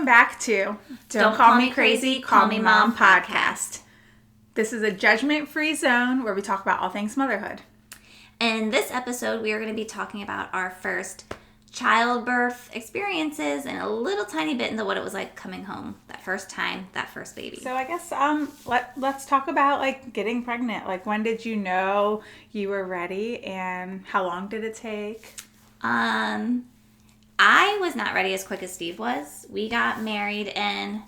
back to Don't Call Me Crazy, Call Me Mom podcast. This is a judgment-free zone where we talk about all things motherhood. In this episode, we are going to be talking about our first childbirth experiences and a little tiny bit into what it was like coming home that first time, that first baby. So I guess let's talk about like getting pregnant. Like, when did you know you were ready and how long did it take? I was not ready as quick as Steve was. We got married in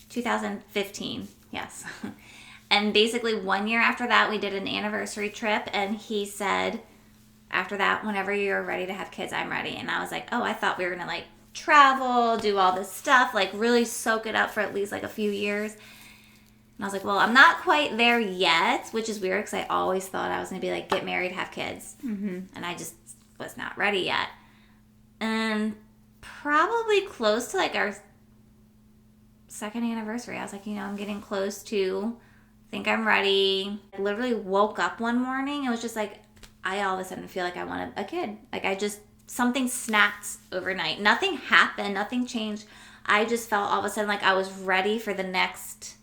2015. Yes. And basically 1 year after that, we did an anniversary trip, and he said, after that, whenever you're ready to have kids, I'm ready. And I was like, oh, I thought we were going to like travel, do all this stuff, like really soak it up for at least like a few years. And I was like, well, I'm not quite there yet, which is weird because I always thought I was going to be like, get married, have kids. Mm-hmm. And I just was not ready yet. And probably close to like our second anniversary, I was like, I'm getting close to, think I'm ready. I literally woke up one morning. It was just like, I all of a sudden feel like I wanted a kid. Like something snapped overnight. Nothing happened. Nothing changed. I just felt all of a sudden like I was ready for the next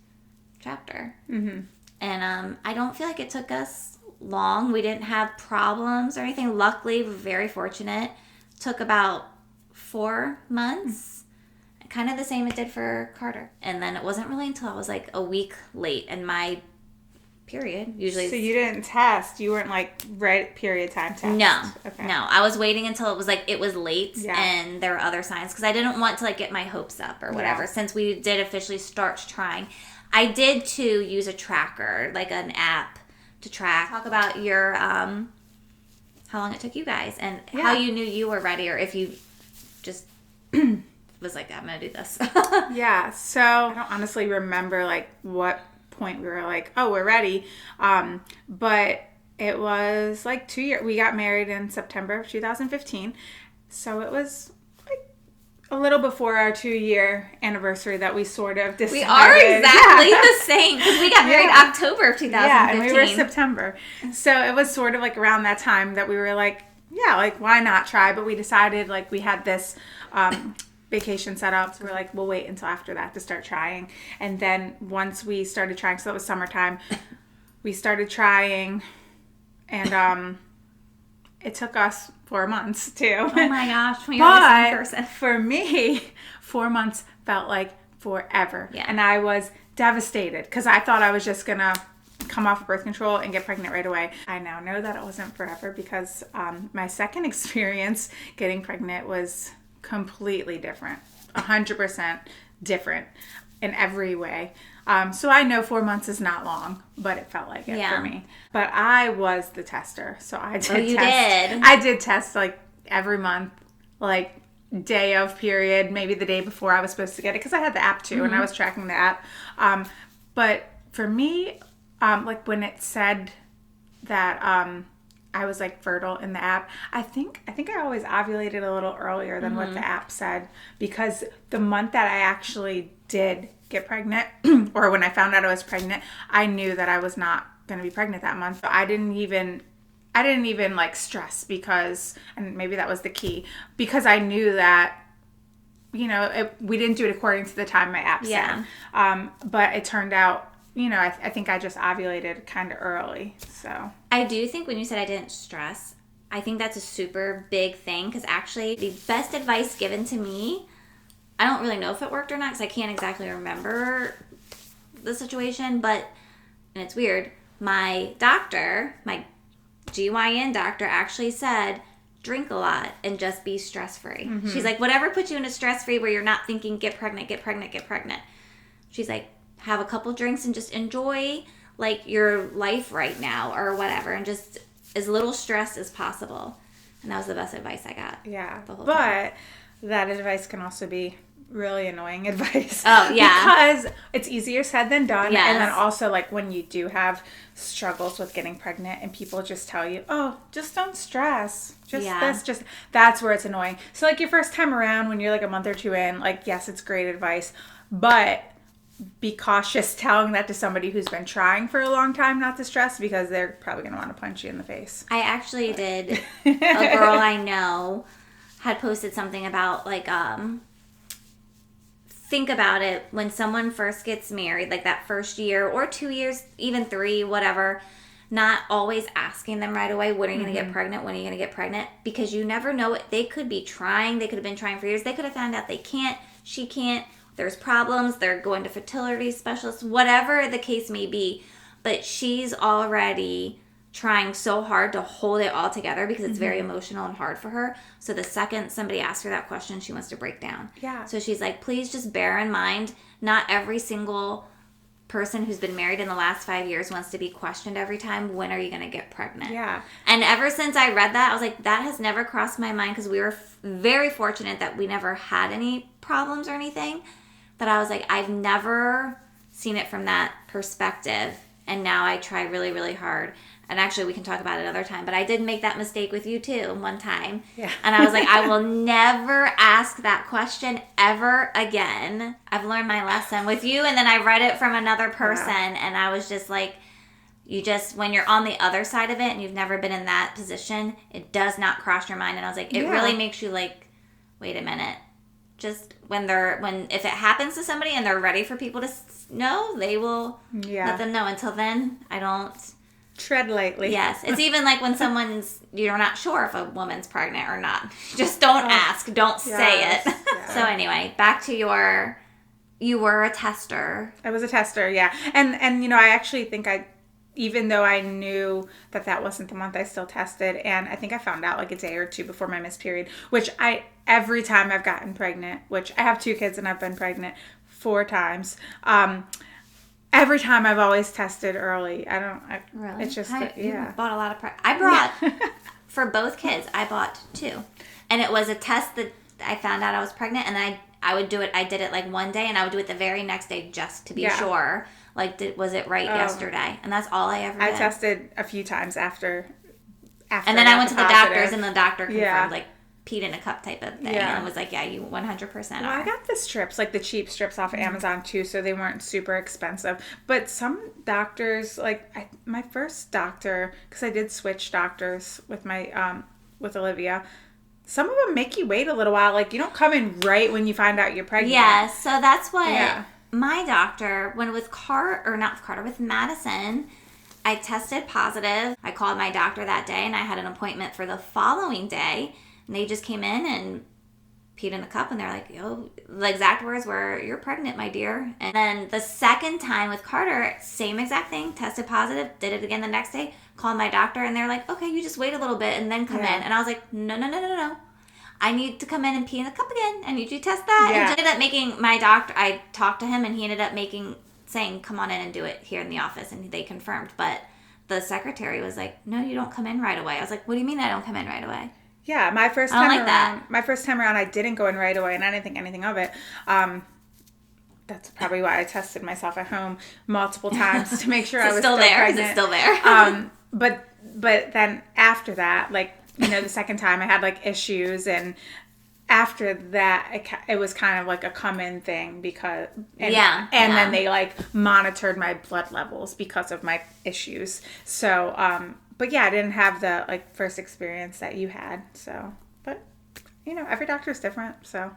chapter. Mm-hmm. And I don't feel like it took us long. We didn't have problems or anything. Luckily, we're very fortunate. Took about 4 months. Kind of the same it did for Carter. And then it wasn't really until I was like a week late and my period usually. So you didn't test? You weren't like right period time test? No. Okay. No. I was waiting until it was late and there were other signs because I didn't want to like get my hopes up or whatever since we did officially start trying. I did too use a tracker, like an app to track. Talk about your how long it took you guys and how you knew you were ready, or if you just was like, I'm gonna do this. Yeah, so I don't honestly remember like what point we were like, oh, we're ready, but it was like 2 years. We got married in September of 2015, so it was like a little before our 2-year anniversary that we sort of decided. We are exactly the same because we got married October of 2015. Yeah, and we were September. So it was sort of like around that time that we were like, like why not try? But we decided like we had this vacation set up. So we're like, we'll wait until after that to start trying. And then once we started trying, so it was summertime, we started trying, and it took us 4 months too. Oh my gosh, when you're the same person. For me, 4 months felt like forever. Yeah. And I was devastated because I thought I was just gonna come off of birth control and get pregnant right away. I now know that it wasn't forever because my second experience getting pregnant was completely different, 100% different in every way. So I know 4 months is not long, but it felt like it for me. But I was the tester, so I did. Oh, you did? I did test like every month, like day of period, maybe the day before I was supposed to get it, because I had the app too, and I was tracking the app. But for me, like when it said that I was like fertile in the app, I think I always ovulated a little earlier than what the app said, because the month that I actually did get pregnant or when I found out I was pregnant, I knew that I was not going to be pregnant that month. So I didn't even like stress because, and maybe that was the key, because I knew that we didn't do it according to the time my app said. But it turned out, I think I just ovulated kind of early. So I do think when you said I didn't stress, I think that's a super big thing, because actually the best advice given to me, I don't really know if it worked or not because I can't exactly remember the situation, and it's weird, my doctor, my GYN doctor actually said, drink a lot and just be stress-free. Mm-hmm. She's like, whatever puts you in a stress-free where you're not thinking, get pregnant. She's like, have a couple drinks and just enjoy like your life right now or whatever, and just as little stress as possible. And that was the best advice I got. Yeah. The whole time. That advice can also be really annoying advice. Oh, yeah. Because it's easier said than done. Yes. And then also like when you do have struggles with getting pregnant and people just tell you, oh, just don't stress. That's where it's annoying. So like your first time around when you're like a month or two in, like, yes, it's great advice, but be cautious telling that to somebody who's been trying for a long time not to stress, because they're probably going to want to punch you in the face. I actually did. A girl I know had posted something about like think about it, when someone first gets married, like that first year or 2 years, even 3, whatever, not always asking them right away, when are you going to get pregnant? When are you going to get pregnant? Because you never know what they could be trying. They could have been trying for years. They could have found out they can't, she can't, there's problems, they're going to fertility specialists, whatever the case may be. But she's already trying so hard to hold it all together because it's very emotional and hard for her. So the second somebody asks her that question, she wants to break down. Yeah. So she's like, please just bear in mind, not every single person who's been married in the last 5 years wants to be questioned every time, when are you going to get pregnant? Yeah. And ever since I read that, I was like, that has never crossed my mind, because we were very fortunate that we never had any problems or anything. But I was like, I've never seen it from that perspective. And now I try really, really hard. And actually, we can talk about it another time. But I did make that mistake with you, too, one time. Yeah. And I was like, I will never ask that question ever again. I've learned my lesson with you. And then I read it from another person. Yeah. And I was just like, when you're on the other side of it and you've never been in that position, it does not cross your mind. And I was like, it really makes you like, wait a minute. Just if it happens to somebody and they're ready for people to know, they will let them know. Until then, I don't. Tread lightly. Yes. It's even like when you're not sure if a woman's pregnant or not. Just don't ask. Don't say it. Yeah. So anyway, back to you were a tester. I was a tester, yeah. And I actually think even though I knew that wasn't the month, I still tested. And I think I found out like a day or two before my missed period, which every time I've gotten pregnant, which I have 2 kids and I've been pregnant 4 times. Every time I've always tested early. Really? It's just, You bought a lot of I brought, for both kids, I bought 2. And it was a test that I found out I was pregnant, and I would do it. I did it like one day, and I would do it the very next day just to be sure. Like, was it right yesterday? And that's all I ever did. I tested a few times after. And then I went to the doctors, and the doctor confirmed, like, peed in a cup type of thing. And it was like, you 100% are. Well, I got the strips, like the cheap strips off of Amazon too, so they weren't super expensive. But some doctors, like my first doctor, because I did switch doctors with my with Olivia, some of them make you wait a little while. Like, you don't come in right when you find out you're pregnant. Yeah, so that's what my doctor, with Madison, I tested positive. I called my doctor that day, and I had an appointment for the following day. And they just came in and peed in a cup, and they're like, the exact words were, "You're pregnant, my dear." And then the second time with Carter, same exact thing, tested positive, did it again the next day, called my doctor, and they're like, "Okay, you just wait a little bit and then come in." And I was like, no. I need to come in and pee in the cup again. I need you to test that. Yeah. And ended up making my doctor, I talked to him, and he ended up saying, "Come on in and do it here in the office." And they confirmed. But the secretary was like, "No, you don't come in right away." I was like, "What do you mean I don't come in right away?" Yeah, my first time around, I didn't go in right away, and I didn't think anything of it. That's probably why I tested myself at home multiple times to make sure I was still there. pregnant. Is it still there? But then after that, like, the second time I had like issues, and after that it was kind of like a come-in thing then they like monitored my blood levels because of my issues. So but yeah, I didn't have the like first experience that you had. So, but every doctor is different. So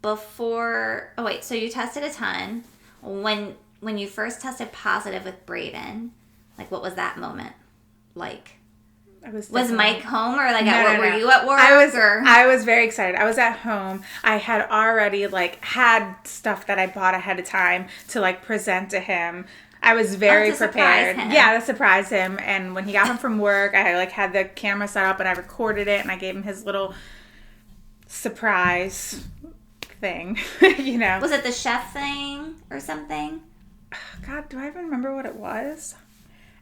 so you tested a ton. When you first tested positive with Braden, like, what was that moment like? Was Mike home, or like were you at work? I was very excited. I was at home. I had already like had stuff that I bought ahead of time to like present to him. I was very prepared. To surprise him. And when he got home from work, I like had the camera set up and I recorded it, and I gave him his little surprise thing. Was it the chef thing or something? God, do I even remember what it was?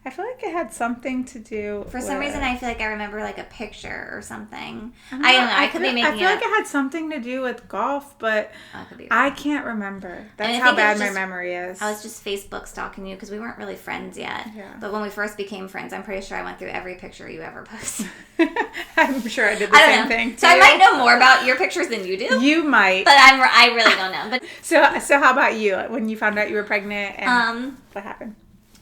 I feel like it had something to do For some reason, I feel like I remember like a picture or something. I don't know. I could be making it up. I feel like it had something to do with golf, but I can't remember. That's how bad my memory is. I was just Facebook stalking you because we weren't really friends yet. Yeah. But when we first became friends, I'm pretty sure I went through every picture you ever posted. I'm sure I did the same thing. So I might know more about your pictures than you do. You might. But I really don't know. But So how about you? When you found out you were pregnant, and what happened?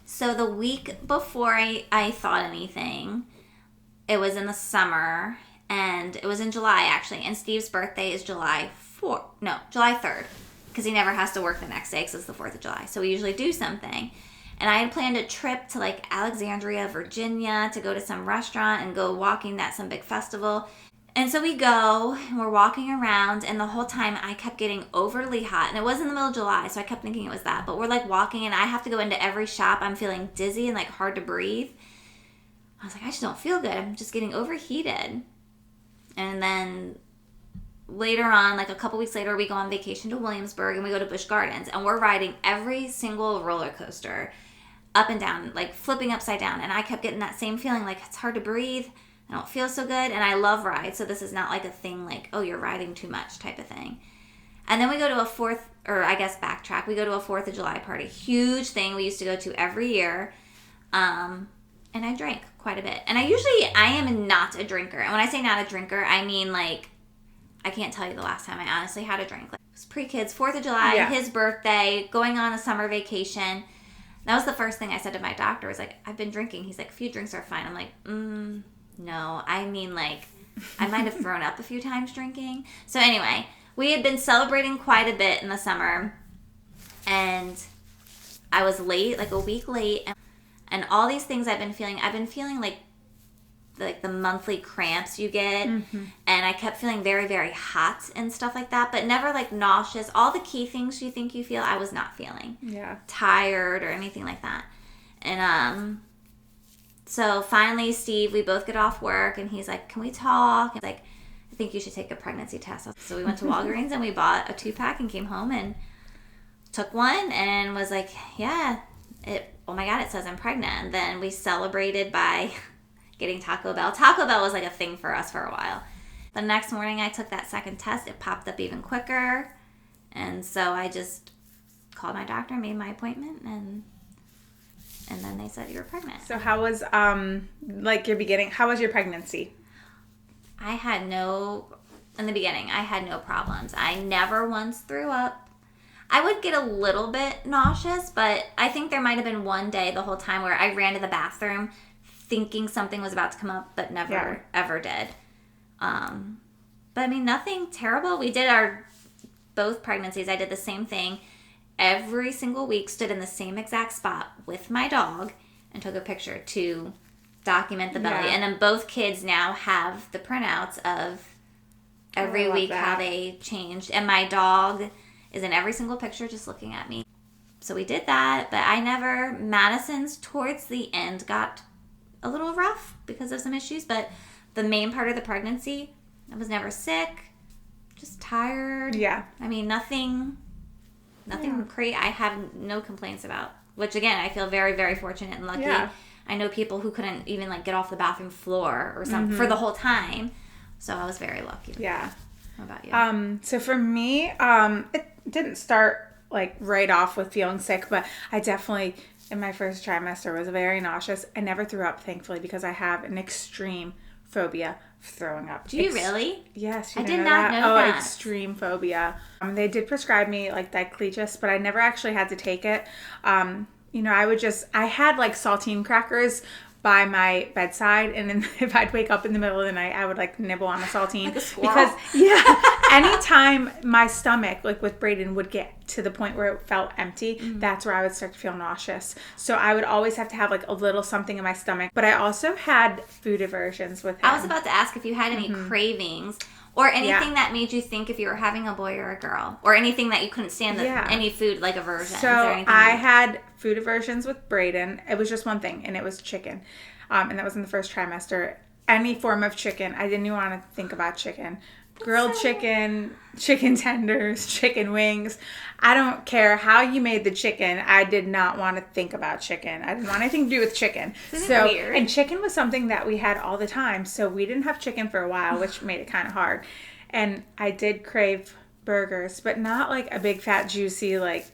So the week before I thought anything, it was in the summer, and it was in July, actually, and Steve's birthday is July 3rd. because he never has to work the next day because it's the 4th of July. So we usually do something. And I had planned a trip to like Alexandria, Virginia to go to some restaurant and go walking at some big festival. And so we go and we're walking around, and the whole time I kept getting overly hot. And it was in the middle of July, so I kept thinking it was that. But we're like walking, and I have to go into every shop. I'm feeling dizzy and like hard to breathe. I was like, I just don't feel good. I'm just getting overheated. And then later on, like a couple weeks later, we go on vacation to Williamsburg and we go to Busch Gardens, and we're riding every single roller coaster up and down, like flipping upside down. And I kept getting that same feeling, like it's hard to breathe. I don't feel so good. And I love rides, so this is not like a thing like, oh, you're riding too much type of thing. And then we go to a backtrack. We go to a 4th of July party. Huge thing we used to go to every year. And I drank quite a bit. And I am not a drinker. And when I say not a drinker, I mean like, I can't tell you the last time I honestly had a drink. Like, it was pre-kids, 4th of July, his birthday, going on a summer vacation. That was the first thing I said to my doctor, was like, I've been drinking. He's like, a few drinks are fine. I'm like, no. I mean, like, I might have thrown up a few times drinking. So anyway, we had been celebrating quite a bit in the summer. And I was late, like a week late. And all these things I've been feeling like the monthly cramps you get. Mm-hmm. And I kept feeling very, very hot and stuff like that, but never like nauseous. All the key things you think you feel, I was not feeling. Yeah. Tired or anything like that. And so finally, Steve, we both get off work and he's like, can we talk? And like, I think you should take a pregnancy test. So we went to Walgreens and we bought a 2-pack and came home and took one and was like, yeah, oh my God, it says I'm pregnant. And then we celebrated by getting Taco Bell. Taco Bell was like a thing for us for a while. The next morning I took that second test. It popped up even quicker. And so I just called my doctor, made my appointment, and then they said you were pregnant. So how was how was your pregnancy? In the beginning, I had no problems. I never once threw up. I would get a little bit nauseous, but I think there might have been one day the whole time where I ran to the bathroom thinking something was about to come up, but never ever did. But I mean, nothing terrible. We did both pregnancies. I did the same thing every single week, stood in the same exact spot with my dog and took a picture to document the belly. And then both kids now have the printouts of every week how they changed. And my dog is in every single picture just looking at me. So we did that, but Madison's towards the end got a little rough because of some issues, but the main part of the pregnancy, I was never sick, just tired. Yeah. I mean, nothing crazy. I have no complaints about, which again, I feel very, very fortunate and lucky. Yeah. I know people who couldn't even like get off the bathroom floor or something for the whole time. So I was very lucky. Yeah. How about you? So for me, it didn't start like right off with feeling sick, but I definitely, in my first trimester, was very nauseous. I never threw up, thankfully, because I have an extreme phobia of throwing up. Do you really? Yes. I did not know that. Extreme phobia. They did prescribe me like Dicletus, but I never actually had to take it. I had like saltine crackers by my bedside, and then if I'd wake up in the middle of the night, I would like nibble on a saltine. Like a squirrel. Because anytime my stomach, like with Brayden, would get to the point where it felt empty, that's where I would start to feel nauseous. So I would always have to have like a little something in my stomach. But I also had food aversions with him. I was about to ask if you had any cravings or anything that made you think if you were having a boy or a girl, or anything that you couldn't stand, any food like aversion. So I had food aversions with Brayden. It was just one thing, and it was chicken. And that was in the first trimester. Any form of chicken. I didn't even want to think about chicken. Grilled chicken, chicken tenders, chicken wings. I don't care how you made the chicken. I did not want to think about chicken. I didn't want anything to do with chicken. Isn't it weird? And chicken was something that we had all the time. So we didn't have chicken for a while, which made it kind of hard. And I did crave burgers, but not like a big fat juicy like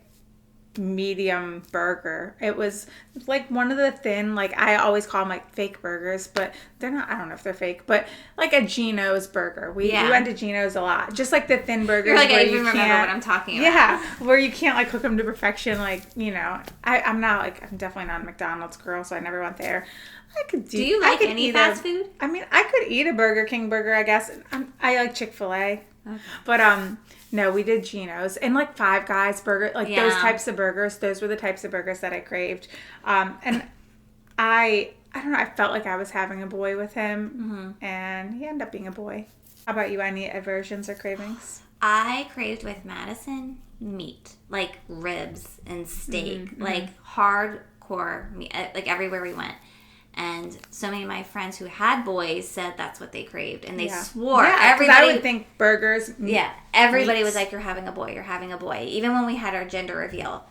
medium burger. It was like one of the thin, like I always call them like fake burgers, but they're not, I don't know if they're fake, but like a Geno's burger. We went to Geno's a lot. Just like the thin burgers. You're like, I even remember what I'm talking about. Yeah, where you can't like cook them to perfection. Like, I'm definitely not a McDonald's girl, so I never went there. Do you like any fast food? I mean, I could eat a Burger King burger, I guess. I like Chick-fil-A. But no, we did Geno's and like Five Guys burger, like those Yeah. types of burgers. Those were the types of burgers that I craved. And I don't know. I felt like I was having a boy with him, and he ended up being a boy. How about you? Any aversions or cravings? I craved with Madison meat, like ribs and steak, like hardcore meat, like everywhere we went. And so many of my friends who had boys said that's what they craved, and they swore. Yeah, 'cause Everybody, I would think burgers. yeah, everybody meats. was like, "You're having a boy. You're having a boy." Even when we had our gender reveal,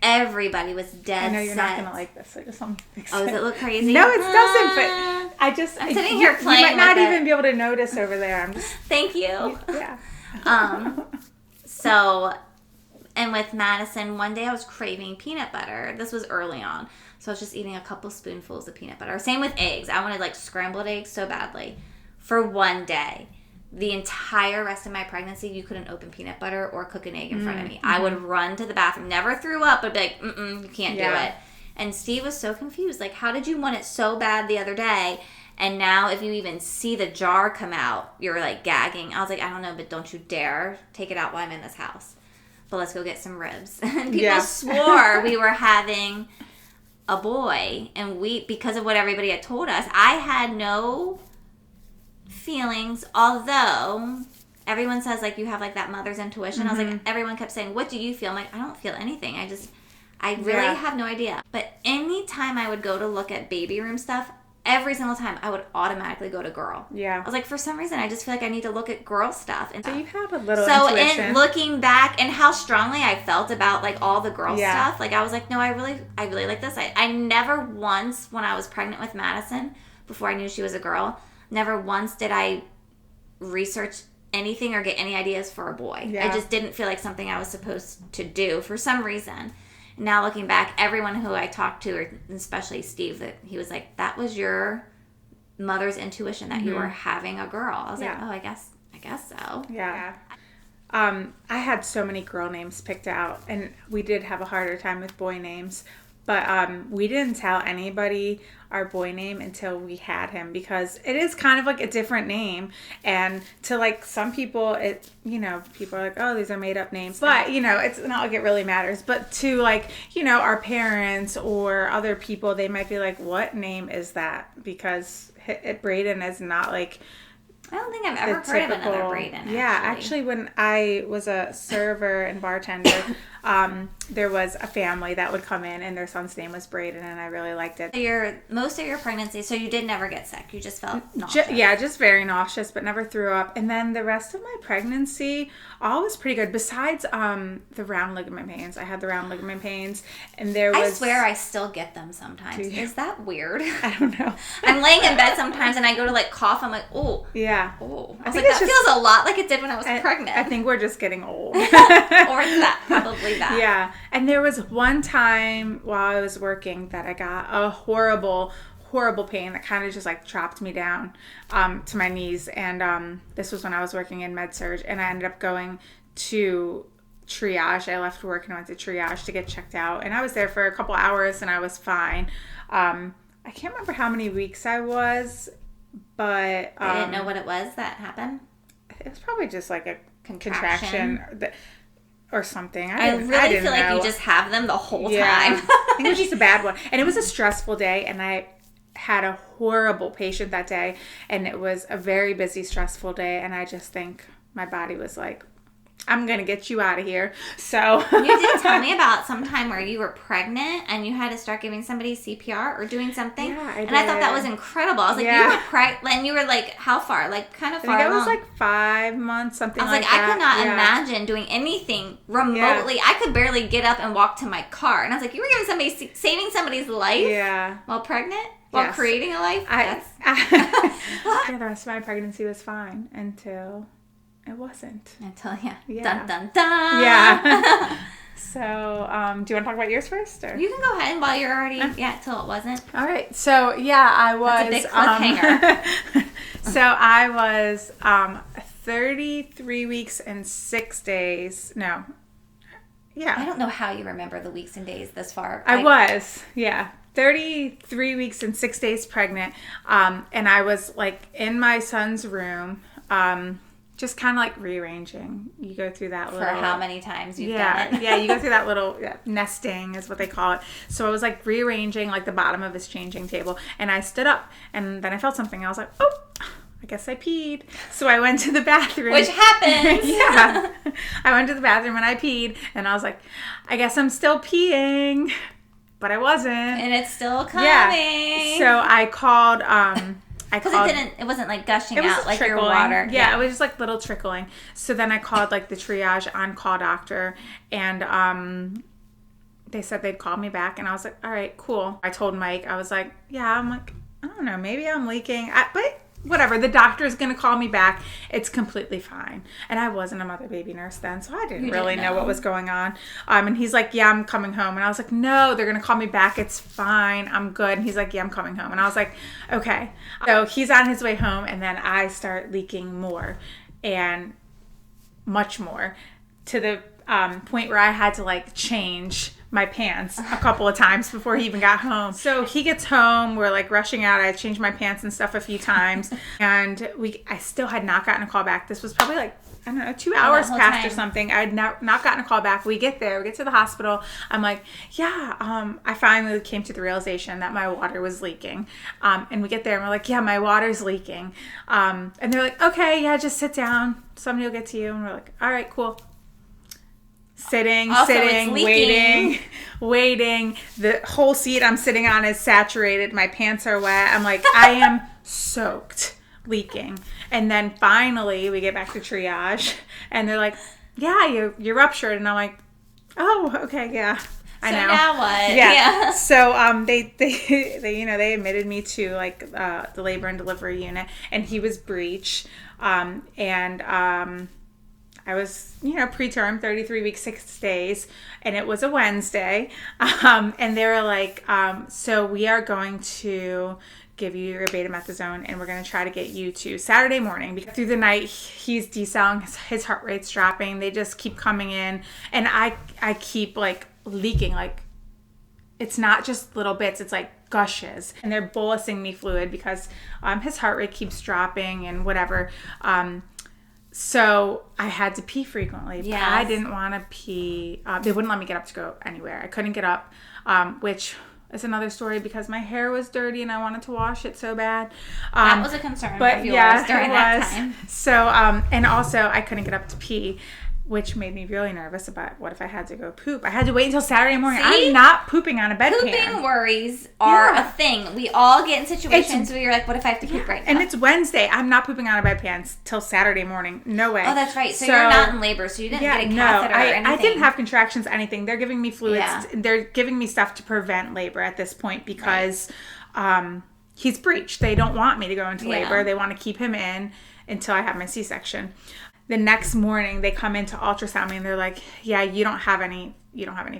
everybody was dead. I know you're not set. gonna like this. I just want to fix Oh, does it look crazy? No, it doesn't. But I just I'm sitting here You playing might not with it. even be able to notice over there. I'm just Thank you. yeah. So, and with Madison, one day I was craving peanut butter. This was early on. So I was just eating a couple spoonfuls of peanut butter. Same with eggs. I wanted like scrambled eggs so badly for one day. The entire rest of my pregnancy, you couldn't open peanut butter or cook an egg in front of me. I would run to the bathroom, never threw up, but be like, you can't do it. And Steve was so confused. Like, how did you want it so bad the other day? And now if you even see the jar come out, you're like gagging. I was like, I don't know, but don't you dare take it out while I'm in this house. But let's go get some ribs. And people swore we were having a boy. And because of what everybody had told us, I had no feelings, although everyone says like you have like that mother's intuition. I was like, everyone kept saying, what do you feel? I'm like, I don't feel anything. I really have no idea. But anytime I would go to look at baby room stuff, every single time I would automatically go to girl. Yeah. I was like, for some reason, I just feel like I need to look at girl stuff. And So you have a little so intuition. in looking back and how strongly I felt about like all the girl Yeah. stuff, like I was like, no, I really like this. I never once, when I was pregnant with Madison, before I knew she was a girl, never once did I research anything or get any ideas for a boy. Yeah. I just didn't feel like something I was supposed to do for some reason. Now looking back, everyone who I talked to, or especially Steve, that he was like, that was your mother's intuition that you were having a girl. I was like, oh, I guess so. Yeah. I had so many girl names picked out, and we did have a harder time with boy names. But we didn't tell anybody our boy name until we had him, because it is kind of like a different name. And to like some people, people are like, oh, these are made up names. But, it's not like it really matters. But to like, our parents or other people, they might be like, what name is that? Because Braden is not like... I don't think I've ever heard of another Braden. Yeah, actually, when I was a server and bartender, there was a family that would come in, and their son's name was Braden, and I really liked it. So most of your pregnancy, so you did never get sick. You just felt nauseous. Just very nauseous, but never threw up. And then the rest of my pregnancy, all was pretty good. Besides the round ligament pains, I had the round ligament pains, and I swear I still get them sometimes. Is that weird? I don't know. I'm laying in bed sometimes, and I go to like cough. I'm like, oh. Yeah. Oh, I was like, that feels a lot like it did when I was pregnant. I think we're just getting old. Or that, probably that. Yeah. And there was one time while I was working that I got a horrible pain that kind of just like chopped me down to my knees. And this was when I was working in med-surg, and I ended up going to triage. I left work and I went to triage to get checked out. And I was there for a couple hours, and I was fine. I can't remember how many weeks I was, but... I didn't know what it was that happened? It was probably just like a contraction or something. I really feel like you just have them the whole time. I think it was just a bad one. And it was a stressful day, and I had a horrible patient that day, and it was a very busy, stressful day, and I just think my body was like, I'm going to get you out of here. So you did tell me about some time where you were pregnant and you had to start giving somebody CPR or doing something. Yeah, I and did. I thought that was incredible. I was like, you were pregnant, and you were like, how far? Like kind of far I think along. it was like 5 months, something like that. I could not imagine doing anything remotely. Yeah. I could barely get up and walk to my car. And I was like, you were saving somebody's life while pregnant? While creating a life? The rest of my pregnancy was fine until... It wasn't. Until, yeah. Dun, dun, dun. Yeah. So, do you want to talk about yours first? Or? You can go ahead while you're already, till it wasn't. All right. So, I was... That's a big cliffhanger. So, I was 33 weeks and 6 days. No. Yeah. I don't know how you remember the weeks and days this far. I was. 33 weeks and 6 days pregnant. And I was, like, in my son's room, just kind of like rearranging. You go through that For little... how many times you've done it. Yeah, you go through that little nesting is what they call it. So I was like rearranging like the bottom of his changing table, and I stood up, and then I felt something. I was like, oh, I guess I peed. So I went to the bathroom. Which happens. Yeah. I went to the bathroom and I peed, and I was like, I guess I'm still peeing, but I wasn't. And it's still coming. Yeah. So I called... Because it wasn't like gushing out like trickling. your water. Yeah, it was just like little trickling. So then I called like the triage on-call doctor, and they said they'd call me back, and I was like, all right, cool. I told Mike, I was like, yeah, I'm like, I don't know, maybe I'm leaking. But whatever, the doctor's going to call me back. It's completely fine. And I wasn't a mother-baby nurse then, so I didn't really know what was going on. And he's like, yeah, I'm coming home. And I was like, no, they're going to call me back. It's fine. I'm good. And he's like, yeah, I'm coming home. And I was like, okay. So he's on his way home, and then I start leaking more and much more to the point where I had to like change my pants a couple of times before he even got home. So he gets home, we're like rushing out. I changed my pants and stuff a few times, and I still had not gotten a call back. This was probably like, I don't know, 2 hours passed or something. I had not gotten a call back. We get there, we get to the hospital. I'm like, yeah, I finally came to the realization that my water was leaking. And we get there and we're like, yeah, my water's leaking. And they're like, okay, yeah, just sit down. Somebody will get to you. And we're like, all right, cool. Sitting, waiting. The whole seat I'm sitting on is saturated. My pants are wet. I'm like, I am soaked, leaking. And then finally we get back to triage, and they're like, yeah, you're ruptured. And I'm like, oh, okay, yeah. I know. So now what? Yeah. So they admitted me to like the labor and delivery unit, and he was breech, I was, preterm, 33 weeks, 6 days, and it was a Wednesday. And they were like, so we are going to give you your betamethasone, and we're going to try to get you to Saturday morning. Because through the night, he's decelling, his heart rate's dropping. They just keep coming in, and I keep like leaking. Like, it's not just little bits, it's like gushes. And they're bolusing me fluid because his heart rate keeps dropping and whatever. So I had to pee frequently. Yes. I didn't want to pee. They wouldn't let me get up to go anywhere. I couldn't get up, which is another story because my hair was dirty and I wanted to wash it so bad. That was a concern of yours during that time. So, and also I couldn't get up to pee, which made me really nervous about what if I had to go poop. I had to wait until Saturday morning. See? I'm not pooping on a bedpan. Pooping worries are a thing. We all get in situations where you're like, what if I have to poop right now? And it's Wednesday. I'm not pooping on a bedpan till Saturday morning. No way. Oh, that's right. So you're not in labor, so you didn't get a catheter or anything. I didn't have contractions, anything. They're giving me fluids. Yeah. They're giving me stuff to prevent labor at this point because he's breached. They don't want me to go into labor. They want to keep him in until I have my C-section. The next morning, they come in to ultrasound me, and they're like, yeah, you don't have any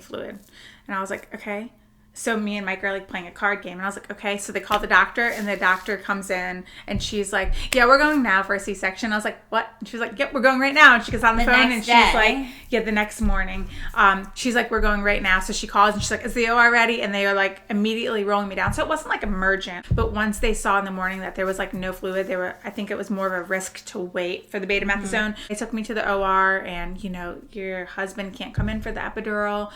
fluid. And I was like, okay. So me and Mike are like playing a card game, and I was like, okay. So they call the doctor, and the doctor comes in, and she's like, yeah, we're going now for a C-section. I was like, what? And she's like, yep, we're going right now. And she gets on the phone, and she's like, yeah, the next morning. She's like, we're going right now. So she calls, and she's like, is the OR ready? And they are like immediately rolling me down. So it wasn't like emergent, but once they saw in the morning that there was like no fluid, I think it was more of a risk to wait for the betamethasone. They took me to the OR, and your husband can't come in for the epidural.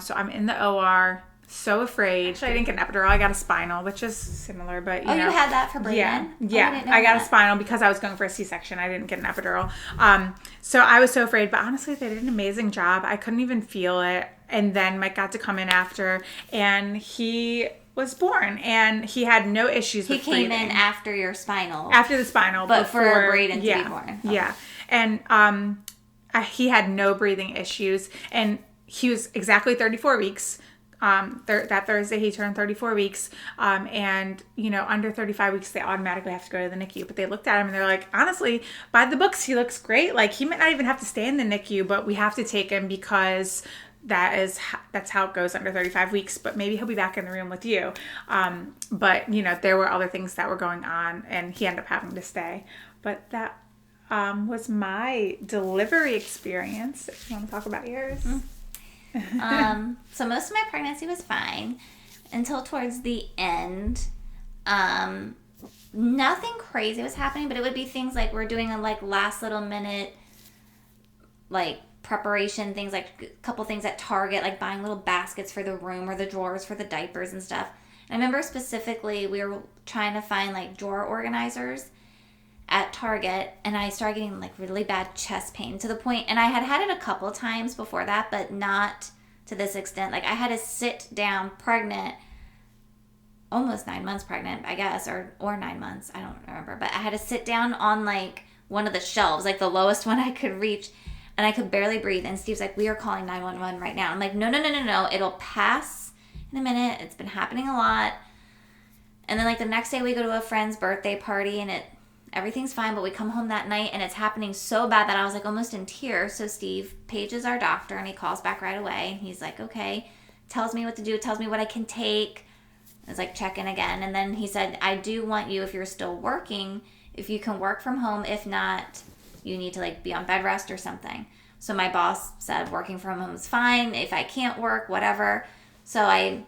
So I'm in the OR. So afraid. Actually, I didn't get an epidural. I got a spinal, which is similar, but you you had that for Braden? Yeah. I got a spinal because I was going for a C-section. I didn't get an epidural. So I was so afraid, but honestly, they did an amazing job. I couldn't even feel it. And then Mike got to come in after, and he was born, and he had no issues with breathing. He came in after your spinal. After the spinal. But for Braden to be born. Okay. Yeah. And he had no breathing issues, and he was exactly 34 weeks. That Thursday he turned 34 weeks, and under 35 weeks they automatically have to go to the NICU. But they looked at him and they're like, honestly, by the books he looks great. Like, he might not even have to stay in the NICU, but we have to take him because that's how it goes under 35 weeks. But maybe he'll be back in the room with you. But there were other things that were going on, and he ended up having to stay. But that was my delivery experience. If you want to talk about yours. So most of my pregnancy was fine until towards the end. nothing crazy was happening, but it would be things like we're doing a like last little minute like preparation things, like a couple things at Target, like buying little baskets for the room or the drawers for the diapers and stuff. And I remember specifically we were trying to find like drawer organizers at Target, and I started getting like really bad chest pain to the point, and I had had it a couple times before that, but not to this extent. Like I had to sit down pregnant, almost 9 months pregnant, I guess, or 9 months, I don't remember, but I had to sit down on like one of the shelves, like the lowest one I could reach, and I could barely breathe. And Steve's like, we are calling 911 right now. I'm like, no. It'll pass in a minute. It's been happening a lot. And then like the next day we go to a friend's birthday party, and everything's fine, but we come home that night and it's happening so bad that I was like almost in tears. So Steve pages our doctor and he calls back right away. And he's like, okay, tells me what to do, tells me what I can take. I was like, check in again. And then he said, I do want you, if you're still working, if you can work from home. If not, you need to like be on bed rest or something. So my boss said working from home is fine. If I can't work, whatever. So I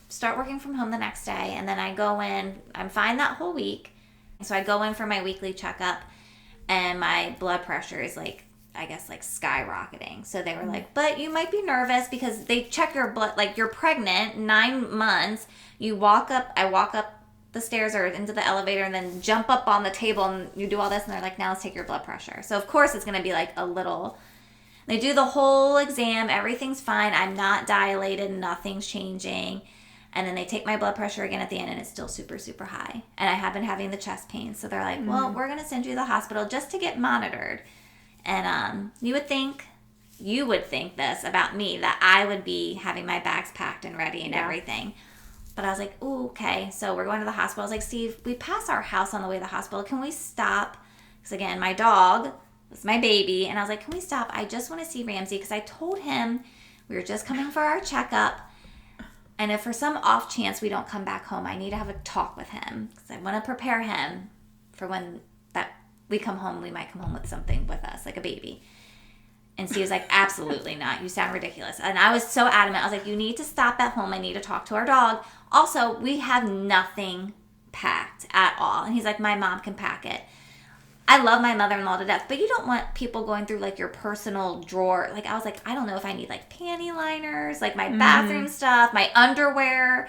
start working from home the next day, and then I go in. I'm fine that whole week. So I go in for my weekly checkup, and my blood pressure is like, I guess like skyrocketing. So they were like, but you might be nervous because they check your blood, like you're pregnant, 9 months. I walk up the stairs or into the elevator and then jump up on the table, and you do all this, and they're like, now let's take your blood pressure. So of course it's going to be like a little, they do the whole exam, everything's fine, I'm not dilated, nothing's changing, and then they take my blood pressure again at the end, and it's still super, super high, and I have been having the chest pain. So they're like, well, we're going to send you to the hospital just to get monitored. And you would think this about me, that I would be having my bags packed and ready and everything. But I was like, ooh, okay. So we're going to the hospital. I was like, Steve, we pass our house on the way to the hospital. Can we stop? Because again, my dog was my baby. And I was like, can we stop? I just want to see Ramsey. Because I told him we were just coming for our checkup. And if for some off chance we don't come back home, I need to have a talk with him. Because I want to prepare him for when that we come home, we might come home with something with us, like a baby. And Steve was like, absolutely not. You sound ridiculous. And I was so adamant. I was like, you need to stop at home. I need to talk to our dog. Also, we have nothing packed at all. And he's like, my mom can pack it. I love my mother-in-law to death, but you don't want people going through like your personal drawer. Like I was like, I don't know if I need like panty liners, like my bathroom stuff, my underwear.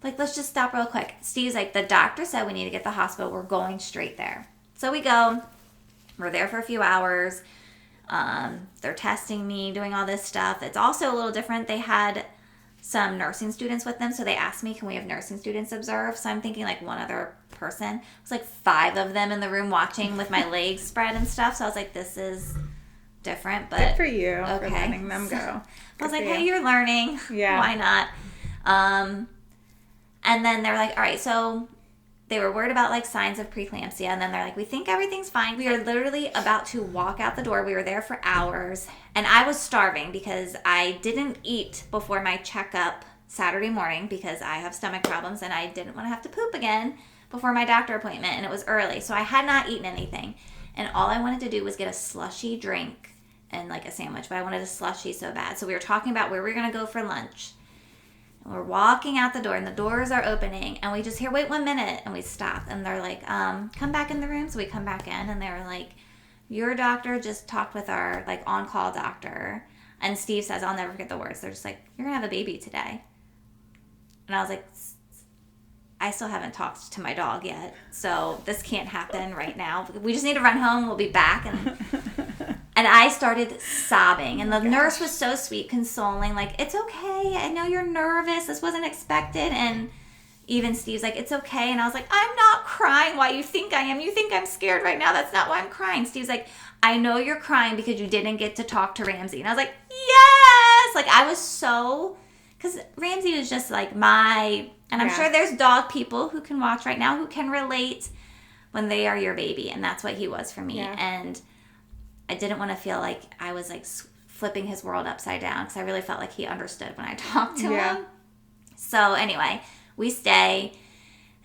Like, let's just stop real quick. Steve's like, the doctor said we need to get to the hospital. We're going straight there. So we go. We're there for a few hours. They're testing me, doing all this stuff. It's also a little different. They had some nursing students with them, so they asked me, can we have nursing students observe? So I'm thinking like one other person. It was like 5 of them in the room watching with my legs spread and stuff. So I was like, this is different, but good for you okay. for letting them go. I was like, hey, you're learning. Yeah. Why not? And then they're like, all right, so they were worried about like signs of preeclampsia, and then they're like, we think everything's fine. We are literally about to walk out the door. We were there for hours, and I was starving because I didn't eat before my checkup Saturday morning because I have stomach problems and I didn't want to have to poop again before my doctor appointment, and it was early, so I had not eaten anything, and all I wanted to do was get a slushy drink and like a sandwich, but I wanted a slushy so bad. So we were talking about where we were going to go for lunch. And we're walking out the door, and the doors are opening, and we just hear, wait 1 minute, and we stop, and they're like, come back in the room. So we come back in, and they were like, your doctor just talked with our like on-call doctor, and Steve says, I'll never forget the words, they're just like, you're gonna have a baby today. And I was like, I still haven't talked to my dog yet, so this can't happen right now. We just need to run home, we'll be back. And I started sobbing, and the nurse was so sweet, consoling, like, it's okay, I know you're nervous, this wasn't expected. And even Steve's like, it's okay. And I was like, I'm not crying why you think I am. You think I'm scared right now. That's not why I'm crying. Steve's like, I know you're crying because you didn't get to talk to Ramsey. And I was like, yes! Like, I was so, because Ramsey was just like and I'm sure there's dog people who can watch right now who can relate when they are your baby. And that's what he was for me. Yeah. And I didn't want to feel like I was like flipping his world upside down, because I really felt like he understood when I talked to him. So anyway, we stay,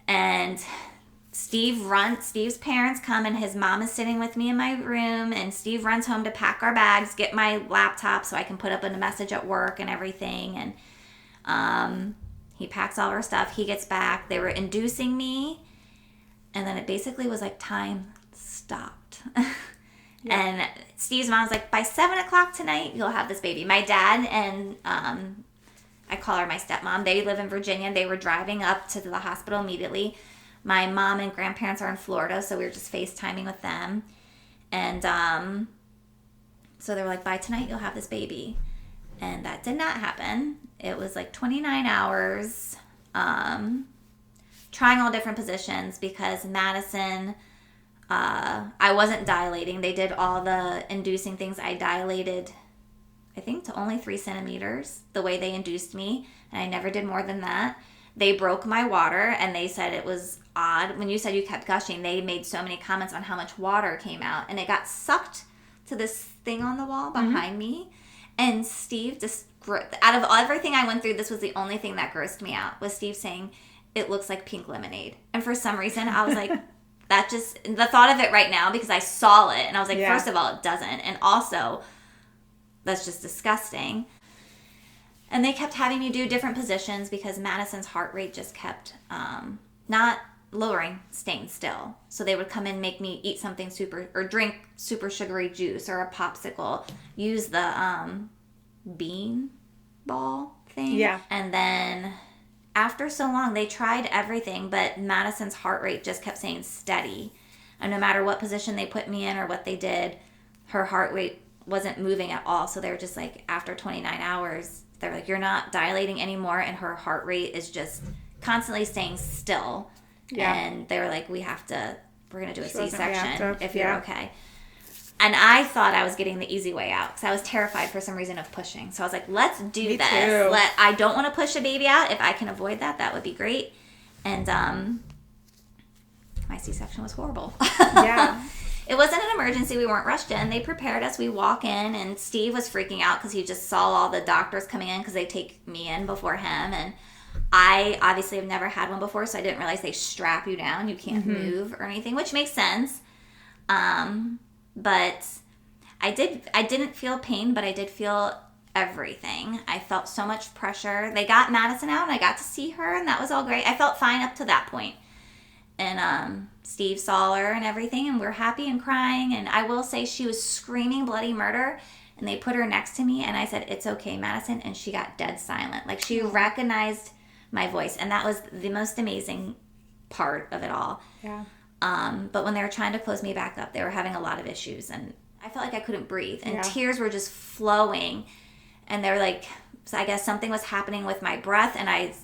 and Steve's parents come, and his mom is sitting with me in my room, and Steve runs home to pack our bags, get my laptop so I can put up a message at work and everything. And he packs all our stuff. He gets back. They were inducing me, And then it basically was like time stopped. And Steve's mom was like, by 7 o'clock tonight, you'll have this baby. My dad and I call her my stepmom. They live in Virginia. They were driving up to the hospital immediately. My mom and grandparents are in Florida, so we were just FaceTiming with them. And so they were like, by tonight, you'll have this baby. And that did not happen. It was like 29 hours, trying all different positions because Madison, I wasn't dilating. They did all the inducing things. I dilated, I think, to only 3 centimeters the way they induced me. And I never did more than that. They broke my water and they said it was odd. When you said you kept gushing, they made so many comments on how much water came out. And it got sucked to this thing on the wall behind me. And Steve, just out of everything I went through, this was the only thing that grossed me out, was Steve saying, it looks like pink lemonade. And for some reason, I was like, that just, the thought of it right now, because I saw it, and I was like, first of all, it doesn't. And also, that's just disgusting. And they kept having me do different positions because Madison's heart rate just kept not lowering, staying still. So they would come in, make me eat something or drink super sugary juice or a popsicle, use the bean ball thing. Yeah. And then after so long, they tried everything, but Madison's heart rate just kept staying steady. And no matter what position they put me in or what they did, her heart rate wasn't moving at all. So they were just like, after 29 hours, they're like, you're not dilating anymore, and her heart rate is just constantly staying still. Yeah. And they were like, we're going to do a C-section if you're okay. And I thought I was getting the easy way out because I was terrified for some reason of pushing. So I was like, let's do this. I don't want to push a baby out. If I can avoid that, that would be great. And my C-section was horrible. Yeah. It wasn't an emergency. We weren't rushed in. They prepared us. We walk in, and Steve was freaking out because he just saw all the doctors coming in because they take me in before him. And I obviously have never had one before, so I didn't realize they strap you down. You can't move or anything, which makes sense. But I didn't feel pain, but I did feel everything. I felt so much pressure. They got Madison out, and I got to see her, and that was all great. I felt fine up to that point. And Steve saw her and everything, and we're happy and crying. And I will say she was screaming bloody murder, and they put her next to me, and I said, it's okay, Madison, and she got dead silent. Like, she recognized my voice, and that was the most amazing part of it all. Yeah. But when they were trying to close me back up, they were having a lot of issues, and I felt like I couldn't breathe, and tears were just flowing, and they were like, so I guess something was happening with my breath, and I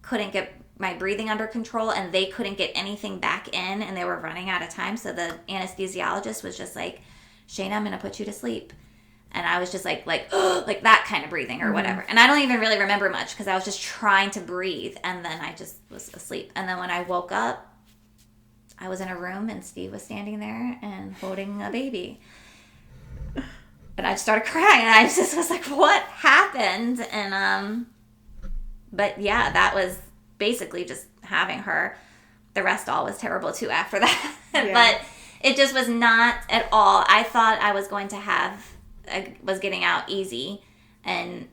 couldn't get my breathing under control, and they couldn't get anything back in, and they were running out of time, so the anesthesiologist was just like, Shayna, I'm going to put you to sleep. And I was just like like that kind of breathing or whatever. And I don't even really remember much because I was just trying to breathe. And then I just was asleep. And then when I woke up, I was in a room and Steve was standing there and holding a baby. And I just started crying. And I just was like, what happened? And, but yeah, that was basically just having her. The rest all was terrible too after that. Yeah. But it just was not at all. I thought I was going to I was getting out easy, and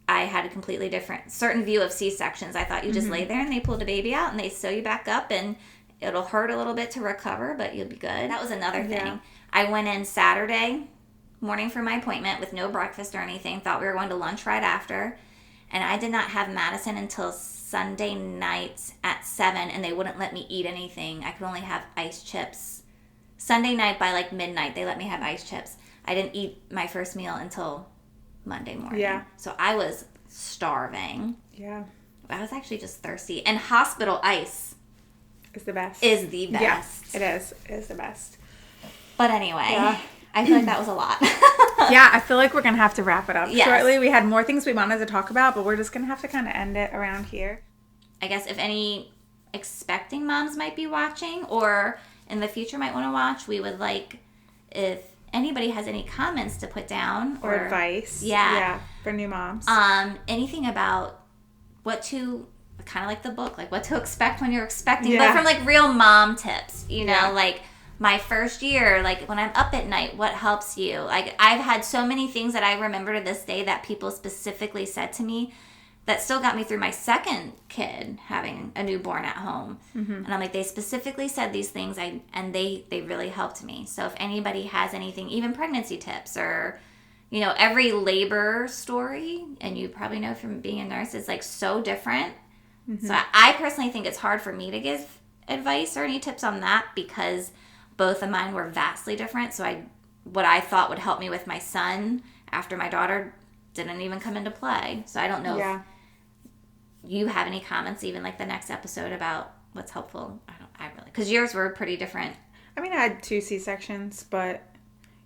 I had a completely different certain view of C-sections. I thought you just lay there and they pull the baby out and they sew you back up, and it'll hurt a little bit to recover, but you'll be good. That was another thing. Yeah. I went in Saturday morning for my appointment with no breakfast or anything. Thought we were going to lunch right after, and I did not have Madison until Sunday night at 7, and they wouldn't let me eat anything. I could only have ice chips. Sunday night by like midnight, they let me have ice chips. I didn't eat my first meal until Monday morning. Yeah. So I was starving. Yeah. I was actually just thirsty. And hospital ice is the best. Yeah, it is. It is the best. But anyway, I feel like that was a lot. Yeah, I feel like we're going to have to wrap it up shortly. We had more things we wanted to talk about, but we're just going to have to kind of end it around here. I guess if any expecting moms might be watching or in the future might want to watch, we would like if anybody has any comments to put down or advice for new moms, anything about what to kind of like the book, like what to expect when you're expecting, but from like real mom tips, you know, like my first year, like when I'm up at night, what helps you? Like I've had so many things that I remember to this day that people specifically said to me that still got me through my second kid having a newborn at home. And I'm like, they specifically said these things, and they really helped me. So if anybody has anything, even pregnancy tips or, you know, every labor story, and you probably know from being a nurse, is like so different. So I personally think it's hard for me to give advice or any tips on that because both of mine were vastly different. So what I thought would help me with my son after my daughter didn't even come into play. So I don't know if you have any comments, even like the next episode, about what's helpful. I really, because yours were pretty different. I mean, I had 2 C-sections, but,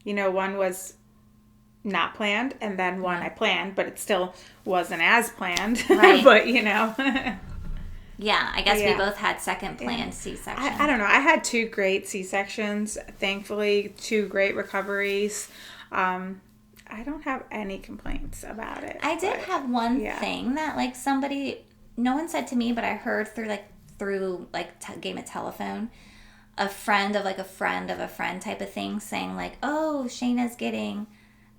you know, one was not planned, and then one I planned, but it still wasn't as planned. Right. But, you know. Yeah, I guess we both had second planned C-sections. I don't know. I had 2 great C-sections, thankfully, 2 great recoveries. I don't have any complaints about it. I did have one thing that, like, no one said to me, but I heard through game of telephone, a friend of a friend of a friend type of thing saying, like, oh, Shayna's getting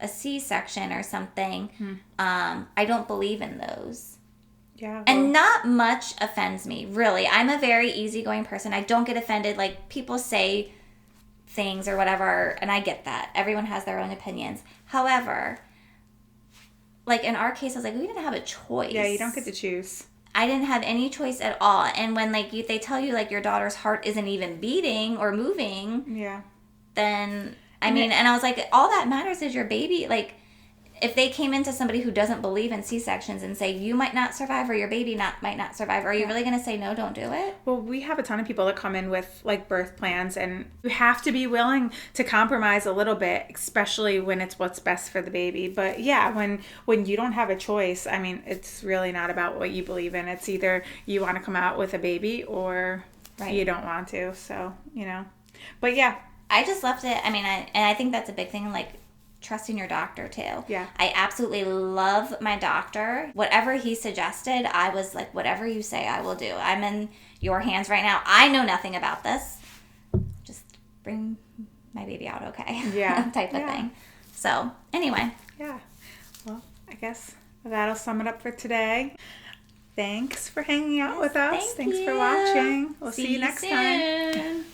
a C-section or something. I don't believe in those. Yeah. And not much offends me, really. I'm a very easygoing person. I don't get offended. Like, people say things or whatever, and I get that. Everyone has their own opinions. However, like, in our case, I was like, we didn't have a choice. Yeah, you don't get to choose. I didn't have any choice at all. And when, like, they tell you, like, your daughter's heart isn't even beating or moving, then, I mean, and I was like, all that matters is your baby. Like, if they came into somebody who doesn't believe in C-sections and say, you might not survive or your baby might not survive, are you really going to say, no, don't do it? Well, we have a ton of people that come in with, like, birth plans, and you have to be willing to compromise a little bit, especially when it's what's best for the baby. But, yeah, when you don't have a choice, I mean, it's really not about what you believe in. It's either you want to come out with a baby or you don't want to. So, you know. But, yeah. I just left it. I mean, I think that's a big thing, like, trusting your doctor too. Yeah. I absolutely love my doctor. Whatever he suggested, I was like, whatever you say, I will do. I'm in your hands right now. I know nothing about this. Just bring my baby out okay. Yeah. type of thing. So, anyway. Yeah. Well, I guess that'll sum it up for today. Thanks for hanging out with us. Thanks for watching. We'll see you next time.